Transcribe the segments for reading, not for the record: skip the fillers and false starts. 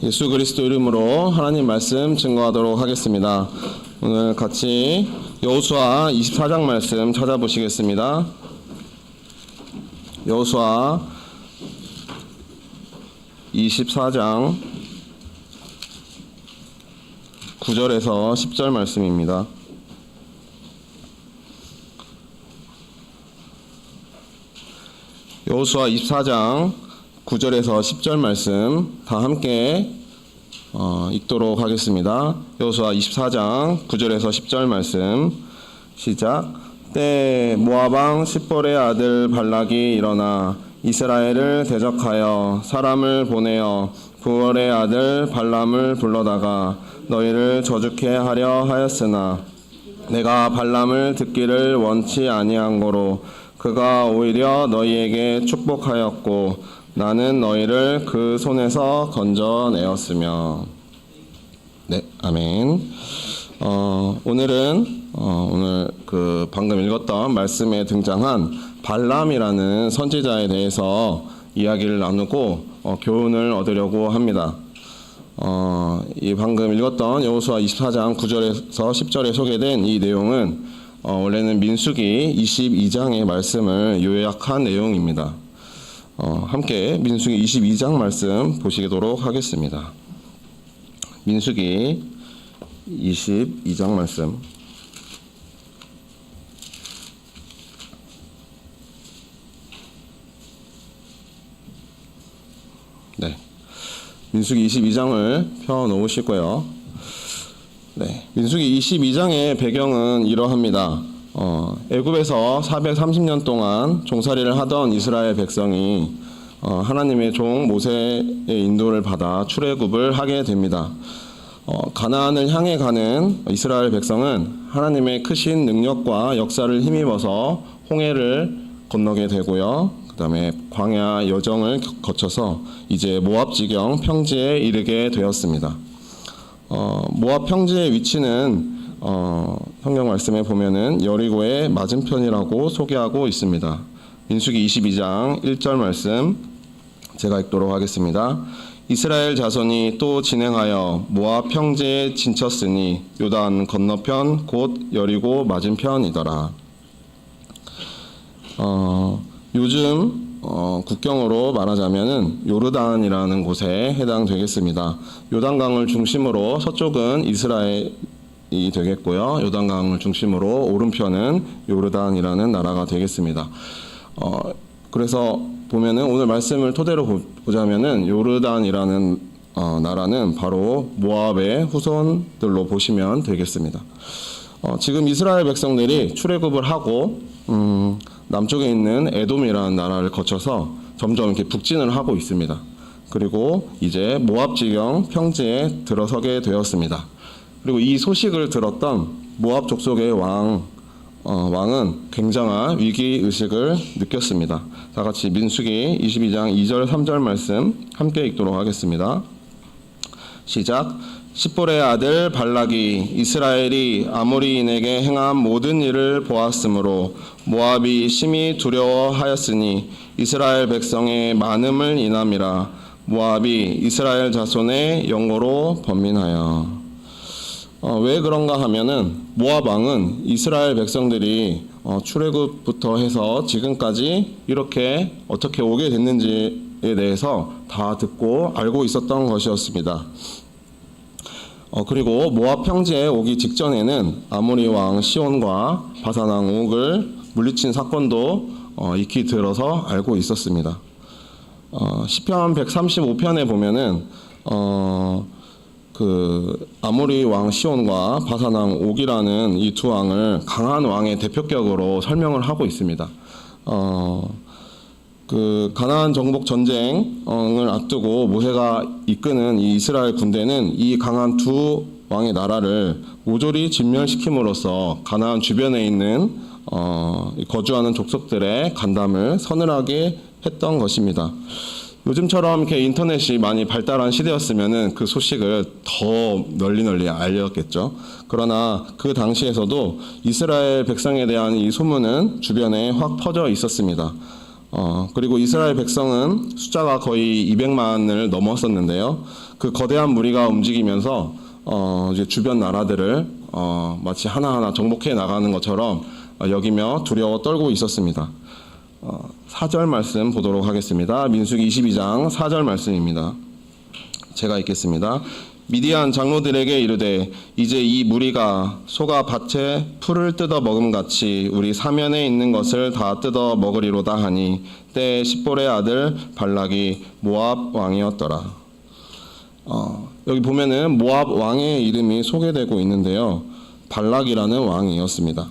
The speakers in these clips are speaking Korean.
예수 그리스도 이름으로 하나님 말씀 증거하도록 하겠습니다. 오늘 같이 여호수아 24장 말씀 찾아보시겠습니다. 여호수아 24장 9절에서 10절 말씀입니다. 여호수아 24장 9절에서 10절 말씀 다 함께 읽도록 하겠습니다. 여호수아 24장 9절에서 10절 말씀 시작. 때 모압 왕 십볼의 아들 발락이 일어나 이스라엘을 대적하여 사람을 보내어 부월의 아들 발람을 불러다가 너희를 저주케 하려 하였으나 내가 발람을 듣기를 원치 아니한 고로 그가 오히려 너희에게 축복하였고 나는 너희를 그 손에서 건져내었으며. 네, 아멘. 오늘은 오늘 그 방금 읽었던 말씀에 등장한 발람이라는 선지자에 대해서 이야기를 나누고 교훈을 얻으려고 합니다. 이 방금 읽었던 여호수아 24장 9절에서 10절에 소개된 이 내용은 원래는 민수기 22장의 말씀을 요약한 내용입니다. 함께 민수기 22장 말씀 보시도록 하겠습니다. 민수기 22장 말씀. 네. 민수기 22장을 펴 놓으시고요. 네. 민수기 22장의 배경은 이러합니다. 애굽에서 430년 동안 종살이를 하던 이스라엘 백성이 하나님의 종 모세의 인도를 받아 출애굽을 하게 됩니다. 가나안을 향해 가는 이스라엘 백성은 하나님의 크신 능력과 역사를 힘입어서 홍해를 건너게 되고요. 그 다음에 광야 여정을 거쳐서 이제 모압 지경 평지에 이르게 되었습니다. 모압 평지의 위치는 성경 말씀에 보면은 여리고의 맞은편이라고 소개하고 있습니다. 민수기 22장 1절 말씀 제가 읽도록 하겠습니다. 이스라엘 자손이 또 진행하여 모압 평지에 진쳤으니 요단 건너편 곧 여리고 맞은편이더라. 요즘 국경으로 말하자면은 요르단이라는 곳에 해당되겠습니다. 요단강을 중심으로 서쪽은 이스라엘이 되겠고요. 요단강을 중심으로 오른편은 요르단이라는 나라가 되겠습니다. 그래서 보면은 오늘 말씀을 토대로 보자면은 요르단이라는 나라는 바로 모압의 후손들로 보시면 되겠습니다. 지금 이스라엘 백성들이 출애굽을 하고 남쪽에 있는 에돔이라는 나라를 거쳐서 점점 이렇게 북진을 하고 있습니다. 그리고 이제 모압 지경 평지에 들어서게 되었습니다. 그리고 이 소식을 들었던 모압 족속의 왕은 굉장한 위기의식을 느꼈습니다. 다 같이 민수기 22장 2절 3절 말씀 함께 읽도록 하겠습니다. 시작. 십볼의 아들 발락이 이스라엘이 아모리인에게 행한 모든 일을 보았으므로 모압이 심히 두려워하였으니 이스라엘 백성의 많음을 인함이라. 모압이 이스라엘 자손의 영고로 번민하여. 왜 그런가 하면은 모압 왕은 이스라엘 백성들이 출애굽부터 해서 지금까지 이렇게 어떻게 오게 됐는지에 대해서 다 듣고 알고 있었던 것이었습니다. 그리고 모압 평지에 오기 직전에는 아모리 왕 시온과 바산 왕 옥을 물리친 사건도 익히 들어서 알고 있었습니다. 시편 135편에 보면은 그 아모리 왕 시온과 바산 왕 옥이라는 이 두 왕을 강한 왕의 대표격으로 설명을 하고 있습니다. 그 가나안 정복 전쟁을 앞두고 모세가 이끄는 이 이스라엘 군대는 이 강한 두 왕의 나라를 모조리 진멸시킴으로써 가나안 주변에 있는 거주하는 족속들의 간담을 서늘하게 했던 것입니다. 요즘처럼 이렇게 인터넷이 많이 발달한 시대였으면은 그 소식을 더 널리 알렸겠죠. 그러나 그 당시에서도 이스라엘 백성에 대한 이 소문은 주변에 확 퍼져 있었습니다. 그리고 이스라엘 백성은 숫자가 거의 200만을 넘었었는데요. 그 거대한 무리가 움직이면서 이제 주변 나라들을 마치 하나하나 정복해 나가는 것처럼 여기며 두려워 떨고 있었습니다. 4절 말씀 보도록 하겠습니다. 민수기 22장 4절 말씀입니다. 제가 읽겠습니다. 미디안 장로들에게 이르되 이제 이 무리가 소가 밭에 풀을 뜯어 먹음같이 우리 사면에 있는 것을 다 뜯어 먹으리로다 하니 때에 십볼의 아들 발락이 모압 왕이었더라. 여기 보면은 모압 왕의 이름이 소개되고 있는데요. 발락이라는 왕이었습니다.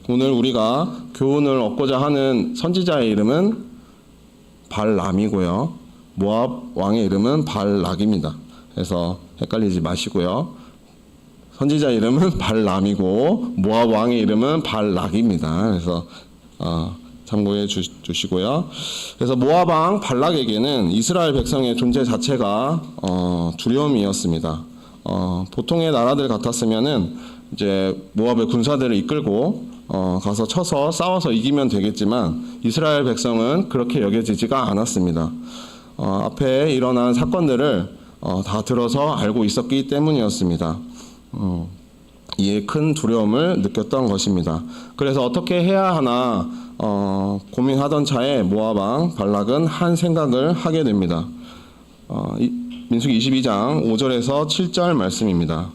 오늘 우리가 교훈을 얻고자 하는 선지자의 이름은 발람이고요. 모압 왕의 이름은 발락입니다. 그래서 헷갈리지 마시고요. 선지자 이름은 발람이고 모압 왕의 이름은 발락입니다. 그래서 참고해 주시고요. 그래서 모압 왕 발락에게는 이스라엘 백성의 존재 자체가 두려움이었습니다. 보통의 나라들 같았으면은 이제 모압의 군사들을 이끌고 가서 쳐서 싸워서 이기면 되겠지만 이스라엘 백성은 그렇게 여겨지지가 않았습니다. 앞에 일어난 사건들을 다 들어서 알고 있었기 때문이었습니다. 이에 큰 두려움을 느꼈던 것입니다. 그래서 어떻게 해야 하나 고민하던 차에 모압 왕 발락은 한 생각을 하게 됩니다. 민수기 22장 5절에서 7절 말씀입니다.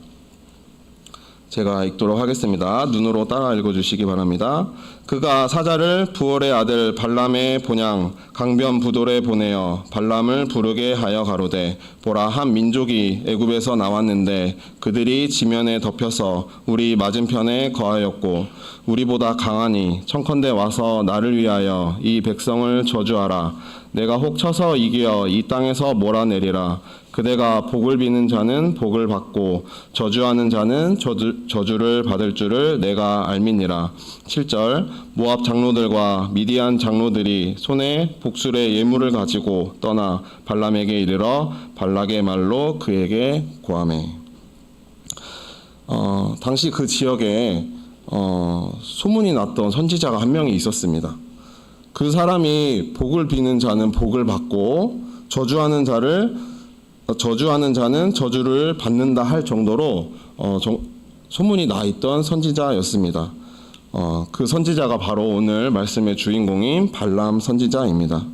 제가 읽도록 하겠습니다. 눈으로 따라 읽어주시기 바랍니다. 그가 사자를 부올의 아들 발람의 본향 강변 부돌에 보내어 발람을 부르게 하여 가로되 보라 한 민족이 애굽에서 나왔는데 그들이 지면에 덮여서 우리 맞은편에 거하였고 우리보다 강하니 청컨대 와서 나를 위하여 이 백성을 저주하라. 내가 혹 쳐서 이겨 이 땅에서 몰아내리라. 그대가 복을 비는 자는 복을 받고 저주하는 자는 저주를 받을 줄을 내가 알미니라. 7절 모압 장로들과 미디안 장로들이 손에 복술의 예물을 가지고 떠나 발람에게 이르러 발락의 말로 그에게 고하매. 당시 그 지역에 소문이 났던 선지자가 한 명이 있었습니다. 그 사람이 복을 비는 자는 복을 받고 저주하는 자는 저주를 받는다 할 정도로 소문이 나 있던 선지자였습니다. 그 선지자가 바로 오늘 말씀의 주인공인 발람 선지자입니다.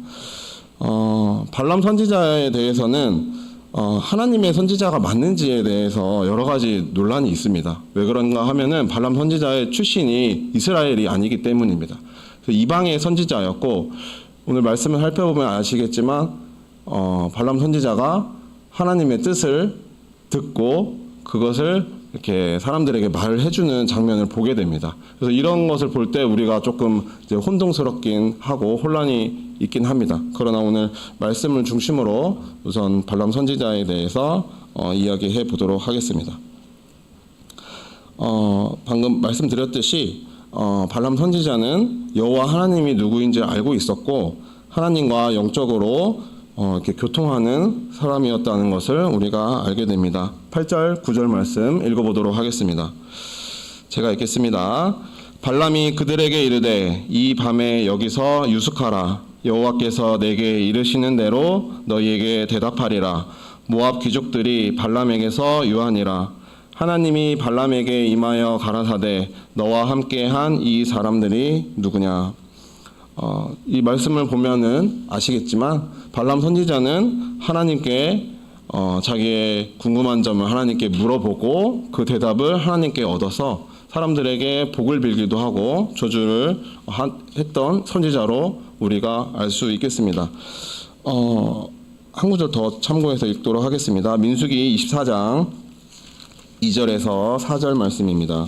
발람 선지자에 대해서는 하나님의 선지자가 맞는지에 대해서 여러 가지 논란이 있습니다. 왜 그런가 하면은 발람 선지자의 출신이 이스라엘이 아니기 때문입니다. 이방의 선지자였고 오늘 말씀을 살펴보면 아시겠지만 발람 선지자가 하나님의 뜻을 듣고 그것을 이렇게 사람들에게 말을 해주는 장면을 보게 됩니다. 그래서 이런 것을 볼 때 우리가 조금 이제 혼동스럽긴 하고 혼란이 있긴 합니다. 그러나 오늘 말씀을 중심으로 우선 발람 선지자에 대해서 이야기해 보도록 하겠습니다. 방금 말씀드렸듯이 발람 선지자는 여호와 하나님이 누구인지 알고 있었고 하나님과 영적으로 이렇게 교통하는 사람이었다는 것을 우리가 알게 됩니다. 8절, 9절 말씀 읽어보도록 하겠습니다. 제가 읽겠습니다. 발람이 그들에게 이르되 이 밤에 여기서 유숙하라. 여호와께서 내게 이르시는 대로 너희에게 대답하리라. 모압 귀족들이 발람에게서 유하니라. 하나님이 발람에게 임하여 가라사대 너와 함께한 이 사람들이 누구냐. 이 말씀을 보면은 아시겠지만 발람 선지자는 하나님께 자기의 궁금한 점을 하나님께 물어보고 그 대답을 하나님께 얻어서 사람들에게 복을 빌기도 하고 저주를 했던 선지자로 우리가 알 수 있겠습니다. 한 구절 더 참고해서 읽도록 하겠습니다. 민수기 24장 2절에서 4절 말씀입니다.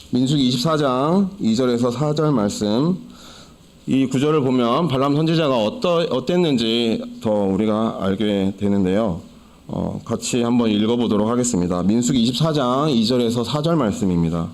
민수기 24장 2절에서 4절 말씀. 이 구절을 보면 발람 선지자가 어땠는지 더 우리가 알게 되는데요. 같이 한번 읽어보도록 하겠습니다. 민수기 24장 2절에서 4절 말씀입니다.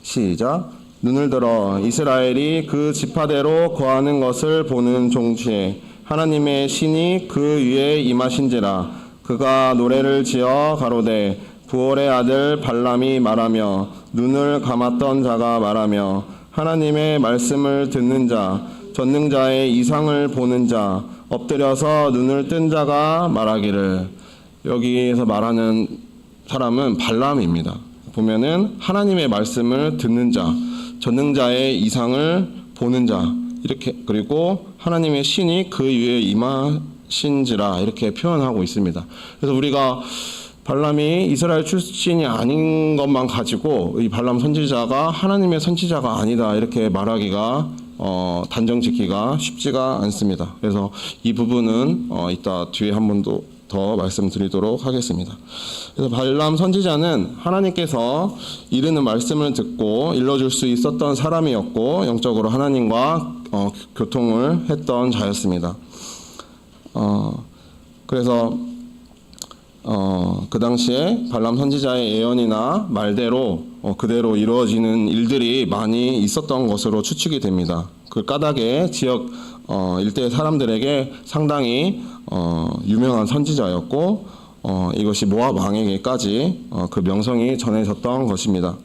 시작. 눈을 들어 이스라엘이 그 지파대로 거하는 것을 보는 종치에 하나님의 신이 그 위에 임하신지라. 그가 노래를 지어 가로되 부올의 아들 발람이 말하며 눈을 감았던 자가 말하며 하나님의 말씀을 듣는 자 전능자의 이상을 보는 자 엎드려서 눈을 뜬 자가 말하기를. 여기에서 말하는 사람은 발람입니다. 보면은 하나님의 말씀을 듣는 자 전능자의 이상을 보는 자 이렇게, 그리고 하나님의 신이 그 위에 임하신지라 이렇게 표현하고 있습니다. 그래서 우리가 발람이 이스라엘 출신이 아닌 것만 가지고 이 발람 선지자가 하나님의 선지자가 아니다 이렇게 말하기가 단정 짓기가 쉽지가 않습니다. 그래서 이 부분은 이따 뒤에 한 번 더 말씀드리도록 하겠습니다. 그래서 발람 선지자는 하나님께서 이르는 말씀을 듣고 일러줄 수 있었던 사람이었고 영적으로 하나님과 교통을 했던 자였습니다. 그래서 그 당시에 발람 선지자의 예언이나 말대로 그대로 이루어지는 일들이 많이 있었던 것으로 추측이 됩니다. 그 까닭에 지역 일대 사람들에게 상당히 유명한 선지자였고 이것이 모압 왕에게까지 그 명성이 전해졌던 것입니다.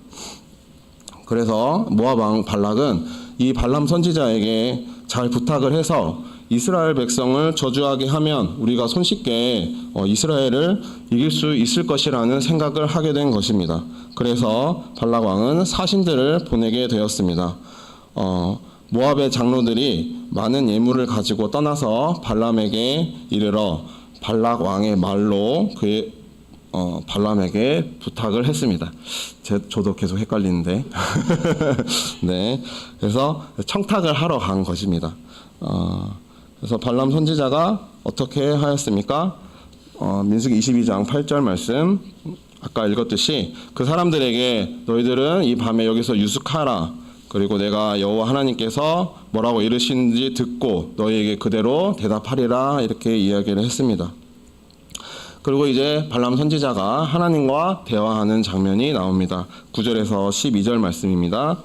그래서 모압 왕 발락은 이 발람 선지자에게 잘 부탁을 해서 이스라엘 백성을 저주하게 하면 우리가 손쉽게 이스라엘을 이길 수 있을 것이라는 생각을 하게 된 것입니다. 그래서 발락 왕은 사신들을 보내게 되었습니다. 모압의 장로들이 많은 예물을 가지고 떠나서 발람에게 이르러 발락 왕의 말로 그의 발람에게 부탁을 했습니다. 저도 계속 헷갈리는데 네, 그래서 청탁을 하러 간 것입니다. 그래서 발람 선지자가 어떻게 하였습니까? 민수기 22장 8절 말씀 아까 읽었듯이 그 사람들에게 너희들은 이 밤에 여기서 유숙하라. 그리고 내가 여호와 하나님께서 뭐라고 이르시는지 듣고 너희에게 그대로 대답하리라 이렇게 이야기를 했습니다. 그리고 이제 발람 선지자가 하나님과 대화하는 장면이 나옵니다. 9절에서 12절 말씀입니다.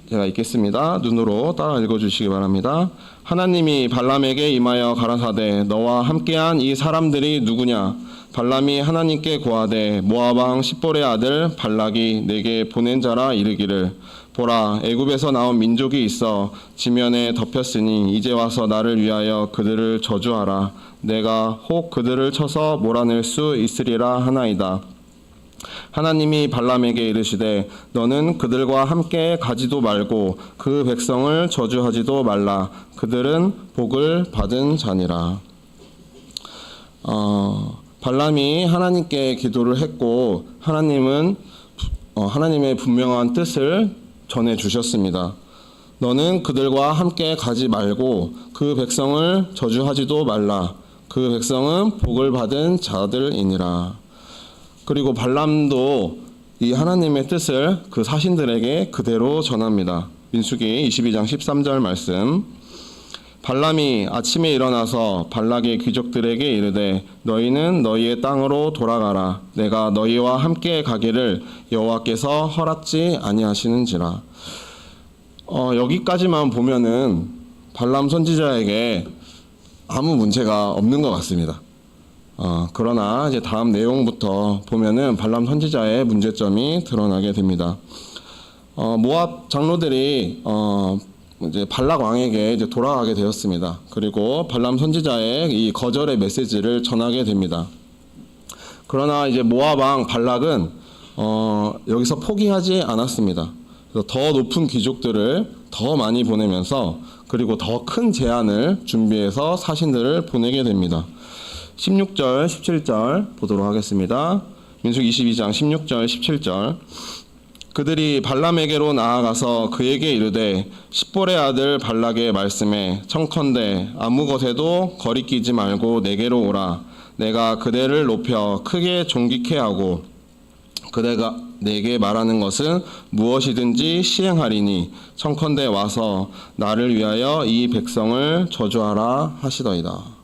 제가 읽겠습니다. 눈으로 따라 읽어주시기 바랍니다. 하나님이 발람에게 임하여 가라사대 너와 함께한 이 사람들이 누구냐? 발람이 하나님께 고하되 모압 왕 십볼의 아들 발락이 내게 보낸 자라 이르기를 보라 애굽에서 나온 민족이 있어 지면에 덮였으니 이제 와서 나를 위하여 그들을 저주하라. 내가 혹 그들을 쳐서 몰아낼 수 있으리라 하나이다. 하나님이 발람에게 이르시되 너는 그들과 함께 가지도 말고 그 백성을 저주하지도 말라. 그들은 복을 받은 자니라. 발람이 하나님께 기도를 했고 하나님은 하나님의 분명한 뜻을 전해 주셨습니다. 너는 그들과 함께 가지 말고 그 백성을 저주하지도 말라. 그 백성은 복을 받은 자들이니라. 그리고 발람도 이 하나님의 뜻을 그 사신들에게 그대로 전합니다. 민수기 22장 13절 말씀. 발람이 아침에 일어나서 발락의 귀족들에게 이르되 너희는 너희의 땅으로 돌아가라. 내가 너희와 함께 가기를 여호와께서 허락지 아니하시는지라. 여기까지만 보면은 발람 선지자에게 아무 문제가 없는 것 같습니다. 그러나 이제 다음 내용부터 보면은 발람 선지자의 문제점이 드러나게 됩니다. 모압 장로들이 이제 발락 왕에게 이제 돌아가게 되었습니다. 그리고 발람 선지자의 이 거절의 메시지를 전하게 됩니다. 그러나 이제 모압 왕 발락은 여기서 포기하지 않았습니다. 그래서 더 높은 귀족들을 더 많이 보내면서 그리고 더 큰 제안을 준비해서 사신들을 보내게 됩니다. 16절, 17절 보도록 하겠습니다. 민수기 22장 16절, 17절. 그들이 발람에게로 나아가서 그에게 이르되 십볼의 아들 발락의 말씀에 청컨대 아무 것에도 거리끼지 말고 내게로 오라. 내가 그대를 높여 크게 존귀케 하고 그대가 내게 말하는 것은 무엇이든지 시행하리니 청컨대 와서 나를 위하여 이 백성을 저주하라 하시더이다.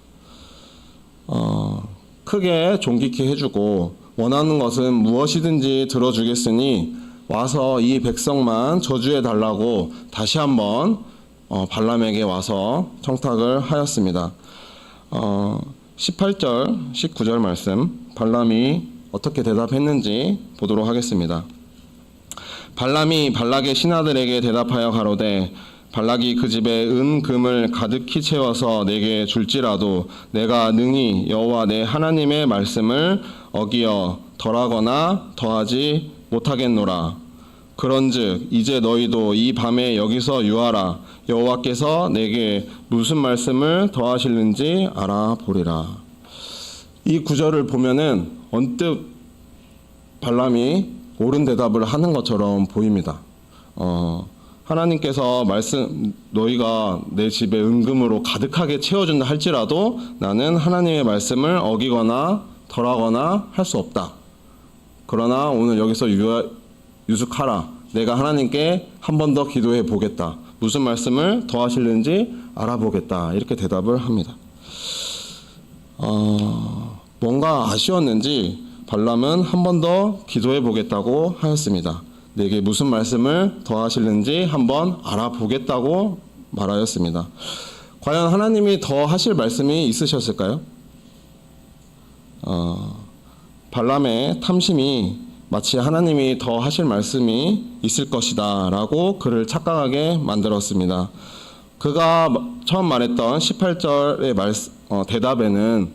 크게 존귀케 해주고 원하는 것은 무엇이든지 들어주겠으니 와서 이 백성만 저주해 달라고 다시 한번 발람에게 와서 청탁을 하였습니다. 18절, 19절 말씀. 발람이 어떻게 대답했는지 보도록 하겠습니다. 발람이 발락의 신하들에게 대답하여 가로되 발락이 그 집에 은 금을 가득히 채워서 내게 줄지라도 내가 능히 여호와 내 하나님의 말씀을 어기어 덜하거나 더하지 못하겠노라. 그런즉 이제 너희도 이 밤에 여기서 유하라. 여호와께서 내게 무슨 말씀을 더하실는지 알아보리라. 이 구절을 보면은 언뜻 발람이 옳은 대답을 하는 것처럼 보입니다. 하나님께서 너희가 내 집에 은금으로 가득하게 채워준다 할지라도 나는 하나님의 말씀을 어기거나 덜하거나 할 수 없다. 그러나 오늘 여기서 유숙하라. 내가 하나님께 한 번 더 기도해 보겠다. 무슨 말씀을 더하실는지 알아보겠다. 이렇게 대답을 합니다. 뭔가 아쉬웠는지 발람은 한 번 더 기도해 보겠다고 하였습니다. 내게 무슨 말씀을 더하실는지 한번 알아보겠다고 말하였습니다. 과연 하나님이 더 하실 말씀이 있으셨을까요? 발람의 탐심이 마치 하나님이 더 하실 말씀이 있을 것이다 라고 그를 착각하게 만들었습니다. 그가 처음 말했던 18절의 대답에는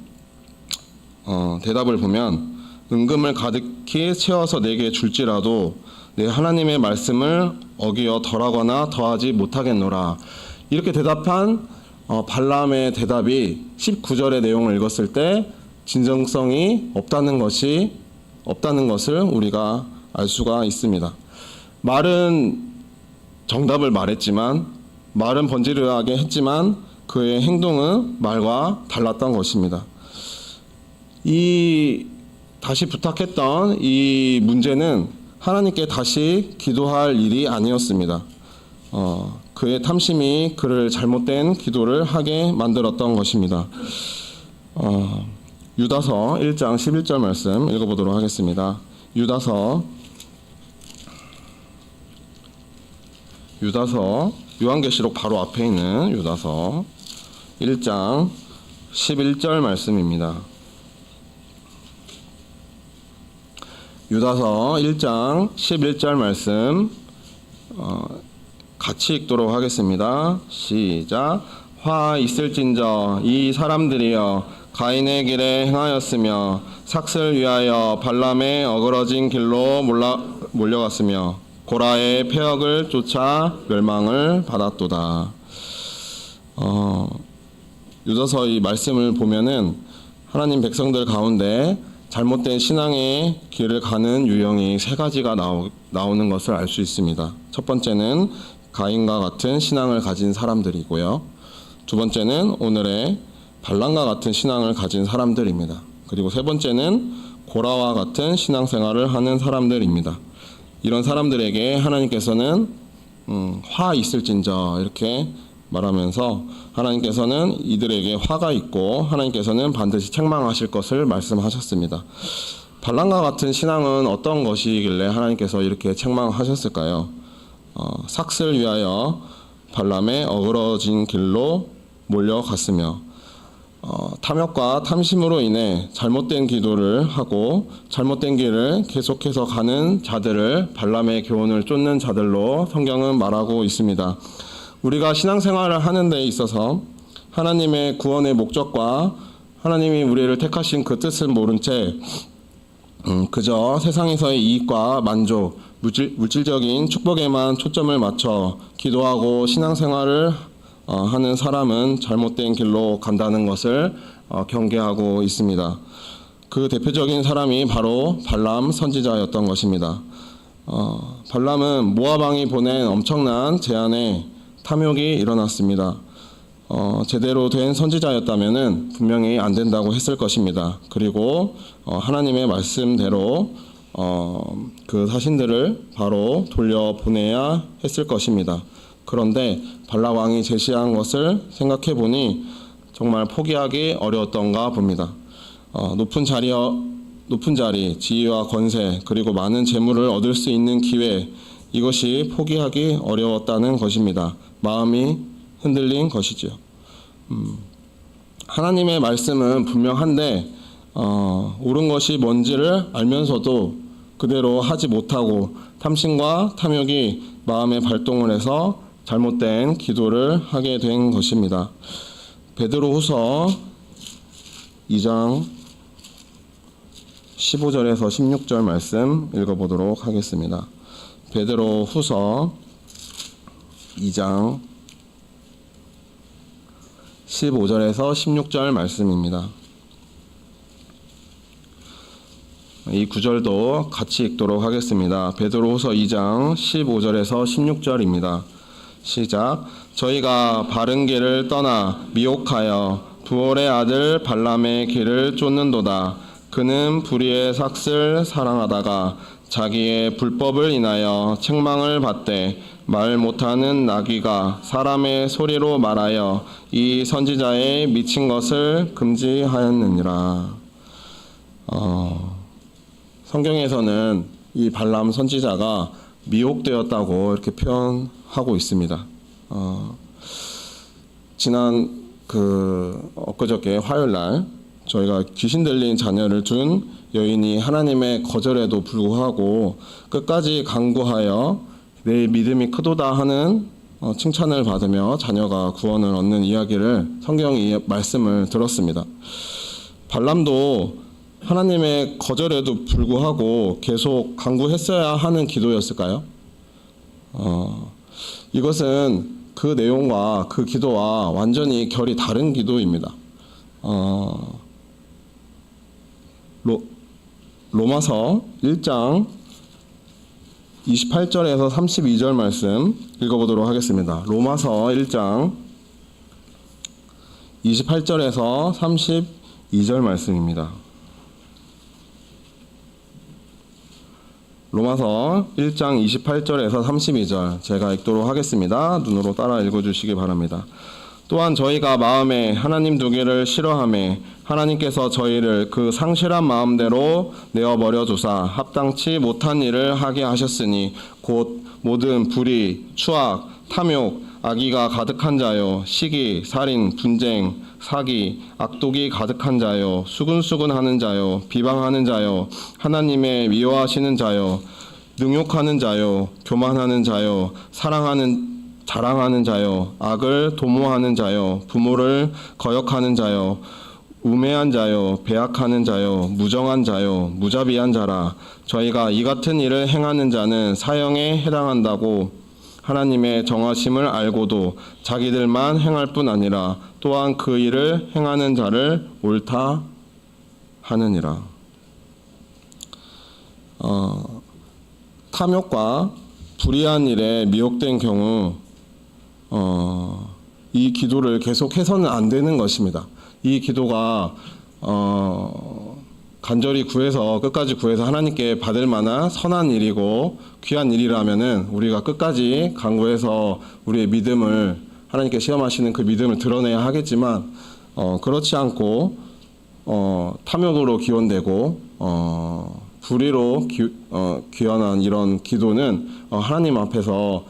대답을 보면 은금을 가득히 채워서 내게 줄지라도 내 하나님의 말씀을 어기어 덜하거나 더하지 못하겠노라. 이렇게 대답한 발람의 대답이 19절의 내용을 읽었을 때 진정성이 없다는 것을 우리가 알 수가 있습니다. 말은 정답을 말했지만, 말은 번지르르하게 했지만 그의 행동은 말과 달랐던 것입니다. 다시 부탁했던 이 문제는 하나님께 다시 기도할 일이 아니었습니다. 그의 탐심이 그를 잘못된 기도를 하게 만들었던 것입니다. 유다서 1장 11절 말씀 읽어보도록 하겠습니다. 유다서 요한계시록 바로 앞에 있는 유다서 1장 11절 말씀입니다. 유다서 1장 11절 말씀 같이 읽도록 하겠습니다. 시작. 화 있을진저 이 사람들이여 가인의 길에 행하였으며 삭슬 위하여 발람의 어그러진 길로 몰려갔으며 고라의 폐역을 쫓아 멸망을 받았도다. 유다서 이 말씀을 보면은 하나님 백성들 가운데 잘못된 신앙의 길을 가는 유형이 세 가지가 나오는 것을 알 수 있습니다. 첫 번째는 가인과 같은 신앙을 가진 사람들이고요. 두 번째는 오늘의 발람과 같은 신앙을 가진 사람들입니다. 그리고 세 번째는 고라와 같은 신앙생활을 하는 사람들입니다. 이런 사람들에게 하나님께서는 화 있을진저 이렇게 말하면서 하나님께서는 이들에게 화가 있고 하나님께서는 반드시 책망하실 것을 말씀하셨습니다. 발람과 같은 신앙은 어떤 것이길래 하나님께서 이렇게 책망하셨을까요? 삭슬 위하여 발람의 어그러진 길로 몰려갔으며 탐욕과 탐심으로 인해 잘못된 기도를 하고 잘못된 길을 계속해서 가는 자들을 발람의 교훈을 쫓는 자들로 성경은 말하고 있습니다. 우리가 신앙생활을 하는 데 있어서 하나님의 구원의 목적과 하나님이 우리를 택하신 그 뜻을 모른 채 그저 세상에서의 이익과 만족, 물질적인 축복에만 초점을 맞춰 기도하고 신앙생활을 하는 사람은 잘못된 길로 간다는 것을 경계하고 있습니다. 그 대표적인 사람이 바로 발람 선지자였던 것입니다. 발람은 모압 왕이 보낸 엄청난 제안에 탐욕이 일어났습니다. 제대로 된 선지자였다면은 분명히 안 된다고 했을 것입니다. 그리고 하나님의 말씀대로 그 사신들을 바로 돌려보내야 했을 것입니다. 그런데 발락 왕이 제시한 것을 생각해 보니 정말 포기하기 어려웠던가 봅니다. 높은 자리, 지위와 권세, 그리고 많은 재물을 얻을 수 있는 기회, 이것이 포기하기 어려웠다는 것입니다. 마음이 흔들린 것이지요. 하나님의 말씀은 분명한데 옳은 것이 뭔지를 알면서도 그대로 하지 못하고 탐심과 탐욕이 마음에 발동을 해서 잘못된 기도를 하게 된 것입니다. 베드로후서 2장 15절에서 16절 말씀 읽어보도록 하겠습니다. 베드로후서 2장 15절에서 16절 말씀입니다. 이 구절도 같이 읽도록 하겠습니다. 베드로후서 2장 15절에서 16절입니다. 시작. 저희가 바른 길을 떠나 미혹하여 부올의 아들 발람의 길을 쫓는도다. 그는 불의의 삭슬 사랑하다가 자기의 불법을 인하여 책망을 받되 말 못하는 나귀가 사람의 소리로 말하여 이 선지자의 미친 것을 금지하였느니라. 성경에서는 이 발람 선지자가 미혹되었다고 이렇게 표현하고 있습니다. 지난 엊그저께 화요일날 저희가 귀신 들린 자녀를 둔 여인이 하나님의 거절에도 불구하고 끝까지 간구하여 내 믿음이 크도다 하는 칭찬을 받으며 자녀가 구원을 얻는 이야기를 성경의 말씀을 들었습니다. 발람도 하나님의 거절에도 불구하고 계속 간구했어야 하는 기도였을까요? 이것은 그 내용과 그 기도와 완전히 결이 다른 기도입니다. 로마서 1장 28절에서 32절 말씀 읽어보도록 하겠습니다. 로마서 1장 28절에서 32절 말씀입니다. 로마서 1장 28절에서 32절 제가 읽도록 하겠습니다. 눈으로 따라 읽어주시기 바랍니다. 또한 저희가 마음에 하나님 두기를 싫어하매 하나님께서 저희를 그 상실한 마음대로 내어버려 두사 합당치 못한 일을 하게 하셨으니 곧 모든 불의, 추악, 탐욕, 악의가 가득한 자요, 시기, 살인, 분쟁, 사기, 악독이 가득한 자요, 수근수근하는 자요, 비방하는 자요, 하나님의 미워하시는 자요, 능욕하는 자요, 교만하는 자요, 자랑하는 자요, 악을 도모하는 자요, 부모를 거역하는 자요, 우매한 자요, 배약하는 자요, 무정한 자요, 무자비한 자라. 저희가 이 같은 일을 행하는 자는 사형에 해당한다고 하나님의 정하심을 알고도 자기들만 행할 뿐 아니라 또한 그 일을 행하는 자를 옳다 하느니라. 탐욕과 불의한 일에 미혹된 경우 이 기도를 계속해서는 안 되는 것입니다. 이 기도가 간절히 구해서 끝까지 구해서 하나님께 받을 만한 선한 일이고 귀한 일이라면은 우리가 끝까지 간구해서 우리의 믿음을 하나님께 시험하시는 그 믿음을 드러내야 하겠지만 그렇지 않고 탐욕으로 기원되고 불의로 기원한 이런 기도는 하나님 앞에서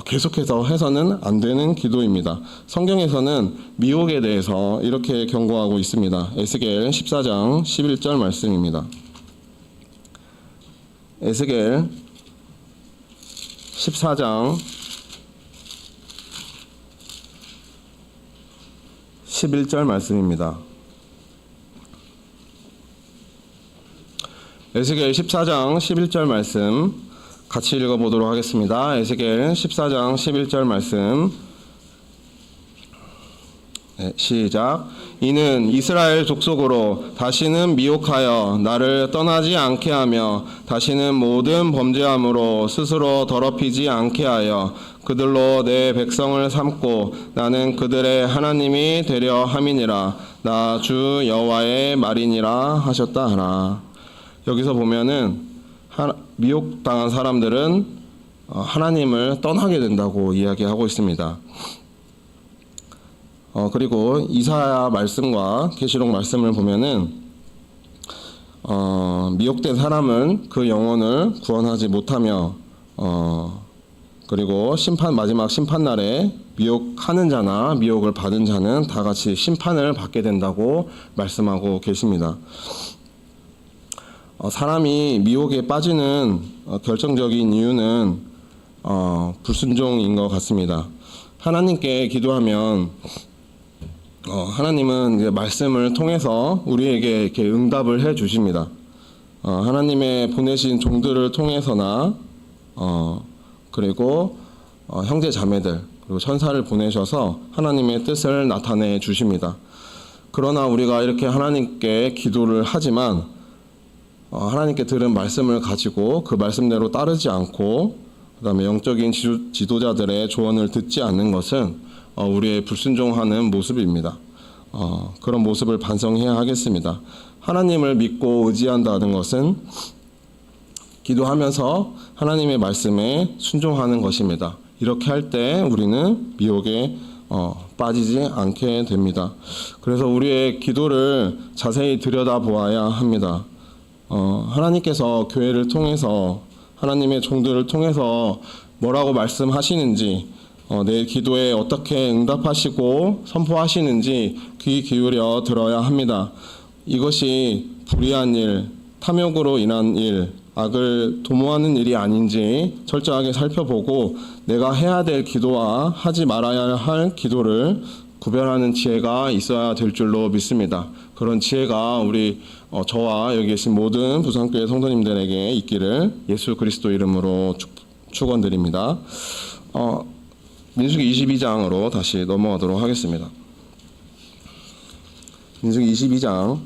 계속해서 해서는 안 되는 기도입니다. 성경에서는 미혹에 대해서 이렇게 경고하고 있습니다. 에스겔 14장 11절 말씀입니다. 에스겔 14장 11절 말씀입니다. 에스겔 14장 11절 말씀 같이 읽어보도록 하겠습니다. 에스겔 14장 11절 말씀 시작. 이는 이스라엘 족속으로 다시는 미혹하여 나를 떠나지 않게 하며 다시는 모든 범죄함으로 스스로 더럽히지 않게 하여 그들로 내 백성을 삼고 나는 그들의 하나님이 되려 함이니라. 나 주 여호와의 말이니라 하셨다 하라. 여기서 보면은 미혹당한 사람들은 하나님을 떠나게 된다고 이야기하고 있습니다. 그리고 이사야 말씀과 계시록 말씀을 보면은 미혹된 사람은 그 영혼을 구원하지 못하며 그리고 마지막 심판날에 미혹하는 자나 미혹을 받은 자는 다 같이 심판을 받게 된다고 말씀하고 계십니다. 사람이 미혹에 빠지는 결정적인 이유는 불순종인 것 같습니다. 하나님께 기도하면 하나님은 이제 말씀을 통해서 우리에게 이렇게 응답을 해 주십니다. 하나님의 보내신 종들을 통해서나 그리고 형제 자매들 그리고 천사를 보내셔서 하나님의 뜻을 나타내 주십니다. 그러나 우리가 이렇게 하나님께 기도를 하지만 하나님께 들은 말씀을 가지고 그 말씀대로 따르지 않고 그다음에 영적인 지도자들의 조언을 듣지 않는 것은 우리의 불순종하는 모습입니다. 그런 모습을 반성해야 하겠습니다. 하나님을 믿고 의지한다는 것은 기도하면서 하나님의 말씀에 순종하는 것입니다. 이렇게 할 때 우리는 미혹에 빠지지 않게 됩니다. 그래서 우리의 기도를 자세히 들여다보아야 합니다. 하나님께서 교회를 통해서 하나님의 종들을 통해서 뭐라고 말씀하시는지 내 기도에 어떻게 응답하시고 선포하시는지 귀 기울여 들어야 합니다. 이것이 불의한 일, 탐욕으로 인한 일, 악을 도모하는 일이 아닌지 철저하게 살펴보고 내가 해야 될 기도와 하지 말아야 할 기도를 구별하는 지혜가 있어야 될 줄로 믿습니다. 그런 지혜가 우리 저와 여기 계신 모든 부산교회 성도님들에게 있기를 예수 그리스도 이름으로 축원드립니다. 민수기 22장으로 다시 넘어가도록 하겠습니다. 민수기 22장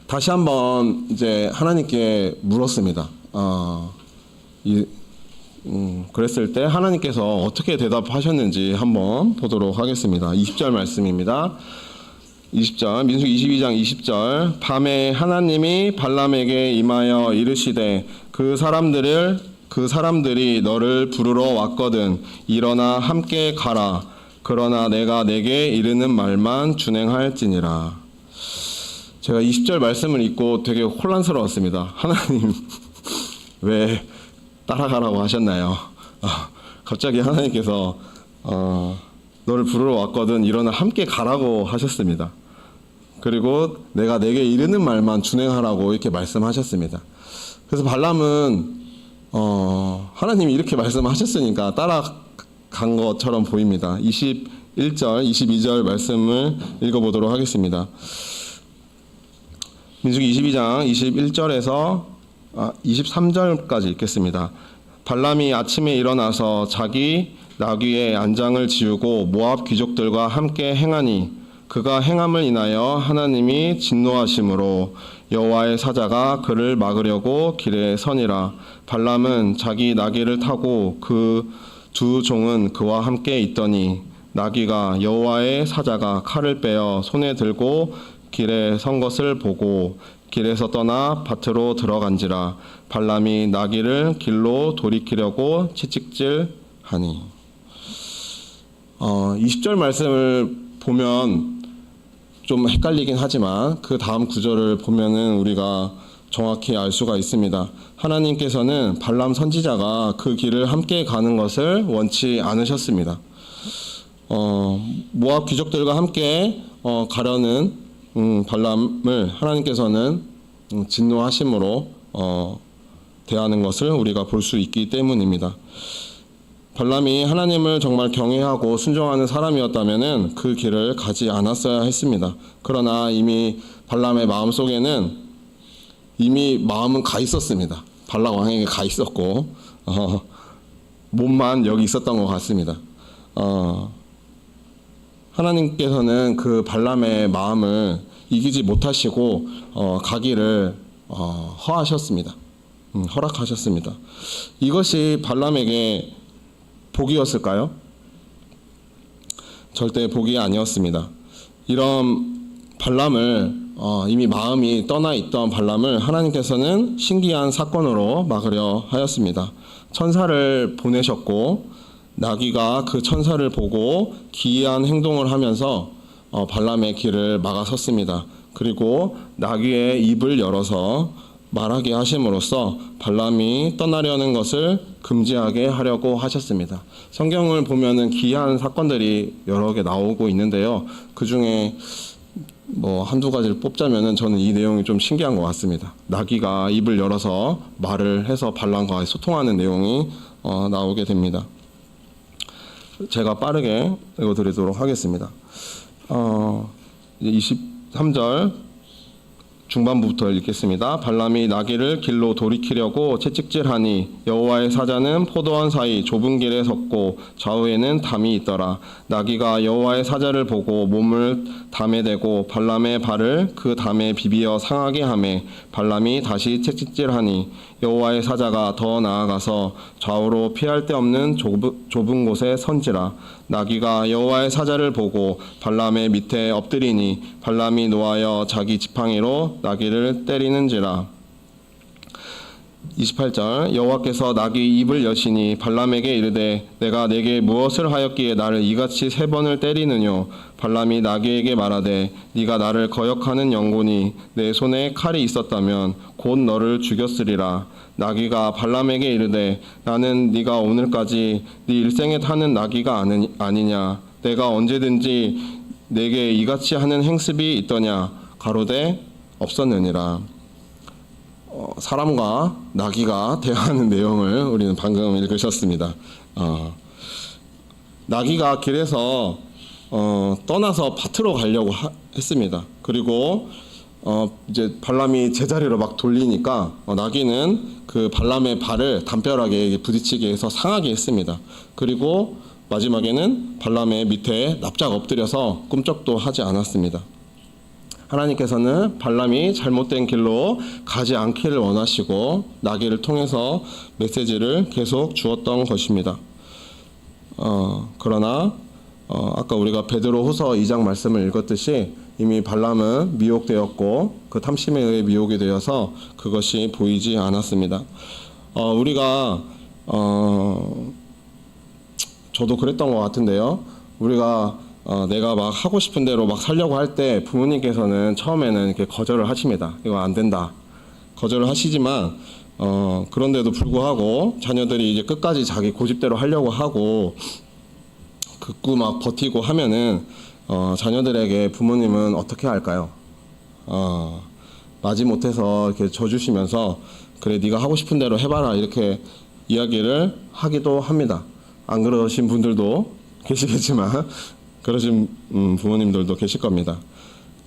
다시 한번 이제 하나님께 물었습니다. 그랬을 때 하나님께서 어떻게 대답하셨는지 한번 보도록 하겠습니다. 20절 말씀입니다. 20절 민수기 22장 20절 밤에 하나님이 발람에게 임하여 이르시되 그 사람들이 너를 부르러 왔거든 일어나 함께 가라. 그러나 내가 내게 이르는 말만 준행할지니라. 제가 20절 말씀을 읽고 되게 혼란스러웠습니다. 하나님 왜 따라가라고 하셨나요? 갑자기 하나님께서 너를 부르러 왔거든 일어나 함께 가라고 하셨습니다. 그리고 내가 내게 이르는 말만 준행하라고 이렇게 말씀하셨습니다. 그래서 발람은 하나님이 이렇게 말씀하셨으니까 따라간 것처럼 보입니다. 21절, 22절 말씀을 읽어보도록 하겠습니다. 민수기 22장 21절에서 23절까지 읽겠습니다. 발람이 아침에 일어나서 자기 나귀의 안장을 지우고 모압 귀족들과 함께 행하니 그가 행함을 인하여 하나님이 진노하심으로 여호와의 사자가 그를 막으려고 길에 서니라. 발람은 자기 나귀를 타고 그 두 종은 그와 함께 있더니 나귀가 여호와의 사자가 칼을 빼어 손에 들고 길에 선 것을 보고 길에서 떠나 밭으로 들어간지라. 발람이 나귀를 길로 돌이키려고 채찍질하니. 20절 말씀을 보면 좀 헷갈리긴 하지만 그 다음 구절을 보면은 우리가 정확히 알 수가 있습니다. 하나님께서는 발람 선지자가 그 길을 함께 가는 것을 원치 않으셨습니다. 모압 귀족들과 함께 가려는 발람을 하나님께서는 진노하심으로 대하는 것을 우리가 볼 수 있기 때문입니다. 발람이 하나님을 정말 경외하고 순종하는 사람이었다면 그 길을 가지 않았어야 했습니다. 그러나 이미 발람의 마음속에는 이미 마음은 가 있었습니다. 발락 왕에게 가 있었고 몸만 여기 있었던 것 같습니다. 하나님께서는 그 발람의 마음을 이기지 못하시고 가기를 허락하셨습니다. 이것이 발람에게 복이었을까요? 절대 복이 아니었습니다. 이런 발람을 이미 마음이 떠나 있던 발람을 하나님께서는 신기한 사건으로 막으려 하였습니다. 천사를 보내셨고 나귀가 그 천사를 보고 기이한 행동을 하면서 발람의 길을 막아섰습니다. 그리고 나귀의 입을 열어서 말하게 하심으로써 발람이 떠나려는 것을 금지하게 하려고 하셨습니다. 성경을 보면은 기이한 사건들이 여러 개 나오고 있는데요. 그 중에 뭐 한두 가지를 뽑자면은 저는 이 내용이 좀 신기한 것 같습니다. 나귀가 입을 열어서 말을 해서 발람과 소통하는 내용이 나오게 됩니다. 제가 빠르게 읽어드리도록 하겠습니다. 23절 중반부터 읽겠습니다. 발람이 나귀를 길로 돌이키려고 채찍질하니 여호와의 사자는 포도원 사이 좁은 길에 섰고 좌우에는 담이 있더라. 나귀가 여호와의 사자를 보고 몸을 담에 대고 발람의 발을 그 담에 비비어 상하게 하매 발람이 다시 채찍질하니 여호와의 사자가 더 나아가서 좌우로 피할 데 없는 좁은 곳에 선지라. 나귀가 여호와의 사자를 보고 발람의 밑에 엎드리니 발람이 노하여 자기 지팡이로 나귀를 때리는지라. 28절 여호와께서 나귀 입을 여시니 발람에게 이르되 내가 내게 무엇을 하였기에 나를 이같이 3번을 때리느뇨. 발람이 나귀에게 말하되 네가 나를 거역하는 영혼이 내 손에 칼이 있었다면 곧 너를 죽였으리라. 나귀가 발람에게 이르되 나는 네가 오늘까지 네 일생에 타는 나귀가 아니냐. 내가 언제든지 내게 이같이 하는 행습이 있더냐. 가로되 없었느니라. 사람과 나귀가 대화하는 내용을 우리는 방금 읽으셨습니다. 나귀가 길에서 떠나서 밭으로 가려고 했습니다. 그리고 이제 발람이 제자리로 막 돌리니까 나귀는 그 발람의 발을 담벼락에 부딪히게 해서 상하게 했습니다. 그리고 마지막에는 발람의 밑에 납작 엎드려서 꿈쩍도 하지 않았습니다. 하나님께서는 발람이 잘못된 길로 가지 않기를 원하시고 나귀를 통해서 메시지를 계속 주었던 것입니다. 그러나 아까 우리가 베드로후서 2장 말씀을 읽었듯이 이미 발람은 미혹되었고 그 탐심에 의해 미혹이 되어서 그것이 보이지 않았습니다. 우리가 저도 그랬던 것 같은데요. 우리가 내가 막 하고 싶은 대로 막 살려고 할 때 부모님께서는 처음에는 이렇게 거절을 하십니다. 이거 안 된다. 거절을 하시지만 그런데도 불구하고 자녀들이 이제 끝까지 자기 고집대로 하려고 하고 극구 막 버티고 하면은 자녀들에게 부모님은 어떻게 할까요? 마지못해서 이렇게 져주시면서 그래 네가 하고 싶은 대로 해봐라 이렇게 이야기를 하기도 합니다. 안 그러신 분들도 계시겠지만 그러신 부모님들도 계실 겁니다.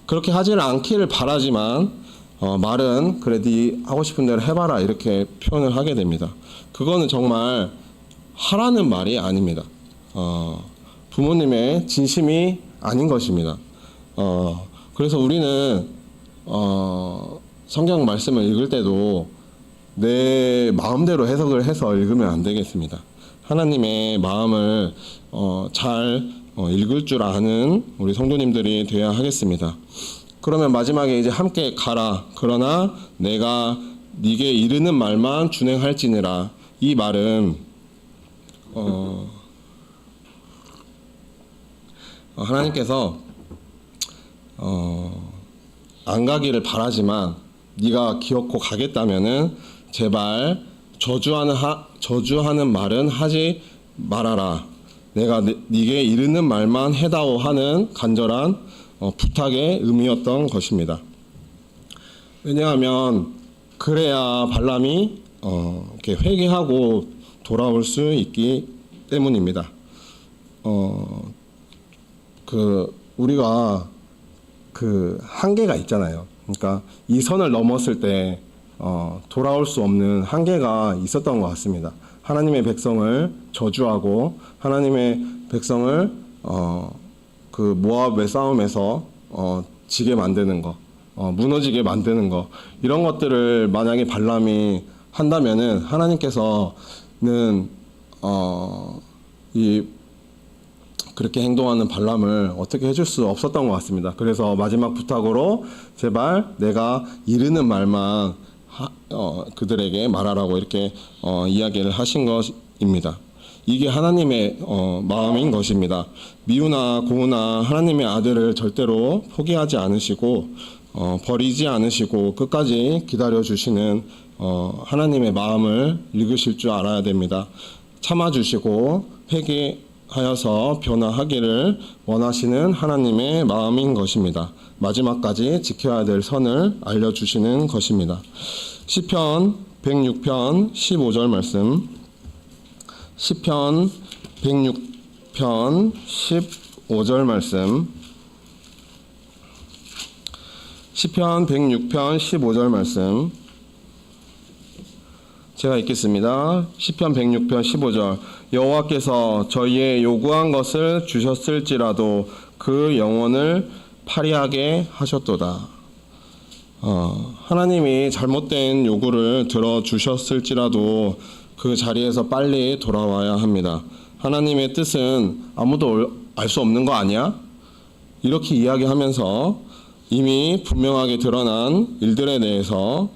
그렇게 하지는 않기를 바라지만 말은 그래 네 하고 싶은 대로 해봐라 이렇게 표현을 하게 됩니다. 그거는 정말 하라는 말이 아닙니다. 부모님의 진심이 아닌 것입니다. 그래서 우리는 성경 말씀을 읽을 때도 내 마음대로 해석을 해서 읽으면 안 되겠습니다. 하나님의 마음을 잘 읽을 줄 아는 우리 성도님들이 되어야 하겠습니다. 그러면 마지막에 이제 함께 가라. 그러나 내가 네게 이르는 말만 준행할지니라. 이 말은 하나님께서 안 가기를 바라지만 네가 기어코 가겠다면은 제발 저주하는 말은 하지 말아라. 내가 네게 이르는 말만 해다오 하는 간절한 부탁의 의미였던 것입니다. 왜냐하면 그래야 발람이 이렇게 회개하고 돌아올 수 있기 때문입니다. 우리가 그 한계가 있잖아요. 그러니까 이 선을 넘었을 때 돌아올 수 없는 한계가 있었던 것 같습니다. 하나님의 백성을 저주하고 하나님의 백성을 그 모압의 싸움에서 지게 만드는 거, 무너지게 만드는 거, 이런 것들을 만약에 발람이 한다면은 하나님께서는 그렇게 행동하는 발람을 어떻게 해줄 수 없었던 것 같습니다. 그래서 마지막 부탁으로 제발 내가 이르는 말만 그들에게 말하라고 이렇게 이야기를 하신 것입니다. 이게 하나님의 마음인 것입니다. 미우나 고우나 하나님의 아들을 절대로 포기하지 않으시고 버리지 않으시고 끝까지 기다려주시는 하나님의 마음을 읽으실 줄 알아야 됩니다. 참아주시고 회개하여서 변화하기를 원하시는 하나님의 마음인 것입니다. 마지막까지 지켜야 될 선을 알려주시는 것입니다. 시편 106편 15절 말씀. 시편 106편 15절 말씀. 시편 106편 15절 말씀. 제가 읽겠습니다. 시편 106편 15절. 여호와께서 저희의 요구한 것을 주셨을지라도 그 영혼을 파리하게 하셨도다. 하나님이 잘못된 요구를 들어주셨을지라도 그 자리에서 빨리 돌아와야 합니다. 하나님의 뜻은 아무도 알 수 없는 거 아니야? 이렇게 이야기하면서 이미 분명하게 드러난 일들에 대해서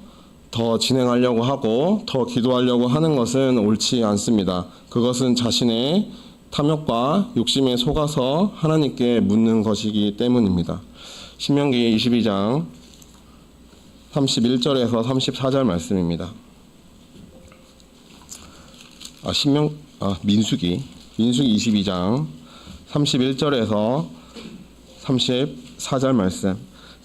더 진행하려고 하고 더 기도하려고 하는 것은 옳지 않습니다. 그것은 자신의 탐욕과 욕심에 속아서 하나님께 묻는 것이기 때문입니다. 신명기 22장 31절에서 34절 말씀입니다. 민수기 22장 31절에서 34절 말씀.